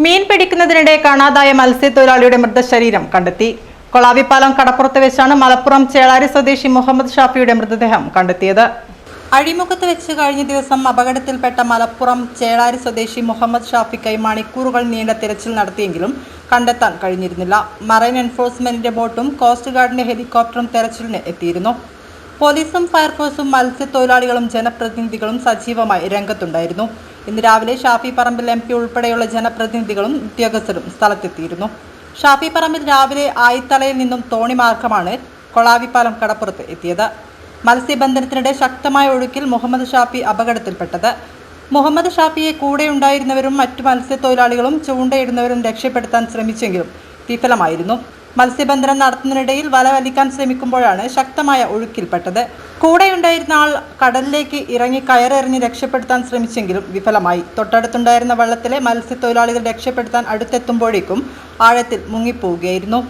മീൻ പിടിക്കുന്നതിനിടെ കാണാതായ മത്സ്യത്തൊഴിലാളിയുടെ മൃതശരീരം കണ്ടെത്തി. കൊളാവിപ്പാലം കടപ്പുറത്ത് വെച്ചാണ് മലപ്പുറം ചേളാരി സ്വദേശി മുഹമ്മദ് ഷാഫിയുടെ മൃതദേഹം കണ്ടെത്തിയത്. അഴിമുഖത്ത് വെച്ച് കഴിഞ്ഞ ദിവസം അപകടത്തിൽപ്പെട്ട മലപ്പുറം ചേളാരി സ്വദേശി മുഹമ്മദ് ഷാഫിക്കായി മണിക്കൂറുകൾ നീണ്ട തിരച്ചിൽ നടത്തിയെങ്കിലും കണ്ടെത്താൻ കഴിഞ്ഞിരുന്നില്ല. മറൈൻ എൻഫോഴ്സ്മെന്റിന്റെ ബോട്ടും കോസ്റ്റ് ഗാർഡിന്റെ ഹെലികോപ്റ്ററും തെരച്ചിലിന് എത്തിയിരുന്നു. പോലീസും ഫയർഫോഴ്സും മത്സ്യത്തൊഴിലാളികളും ജനപ്രതിനിധികളും സജീവമായി രംഗത്തുണ്ടായിരുന്നു. ഇന്ന് രാവിലെ ഷാഫി പറമ്പിൽ MP ഉൾപ്പെടെയുള്ള ജനപ്രതിനിധികളും ഉദ്യോഗസ്ഥരും സ്ഥലത്തെത്തിയിരുന്നു. ഷാഫി പറമ്പിൽ രാവിലെ ആയിത്തലയിൽ നിന്നും തോണി മാർഗമാണ് കൊളാവിപ്പാലം കടപ്പുറത്ത് എത്തിയത്. മത്സ്യബന്ധനത്തിനിടെ ശക്തമായ ഒഴുക്കിൽ മുഹമ്മദ് ഷാഫി അപകടത്തിൽപ്പെട്ടത്. മുഹമ്മദ് ഷാഫിയെ കൂടെയുണ്ടായിരുന്നവരും മറ്റു മത്സ്യത്തൊഴിലാളികളും ചൂണ്ടയിടുന്നവരും രക്ഷപ്പെടുത്താൻ ശ്രമിച്ചെങ്കിലും വിഫലമായിരുന്നു. മത്സ്യബന്ധനം നടത്തുന്നതിനിടയിൽ വല വലിക്കാൻ ശ്രമിക്കുമ്പോഴാണ് ശക്തമായ ഒഴുക്കിൽപ്പെട്ടത്. കൂടെയുണ്ടായിരുന്ന ആൾ കടലിലേക്ക് ഇറങ്ങി കയറെറിഞ്ഞ് രക്ഷപ്പെടുത്താൻ ശ്രമിച്ചെങ്കിലും വിഫലമായി. തൊട്ടടുത്തുണ്ടായിരുന്ന വള്ളത്തിലെ മത്സ്യത്തൊഴിലാളികൾ രക്ഷപ്പെടുത്താൻ അടുത്തെത്തുമ്പോഴേക്കും ആഴത്തിൽ മുങ്ങിപ്പോവുകയായിരുന്നു.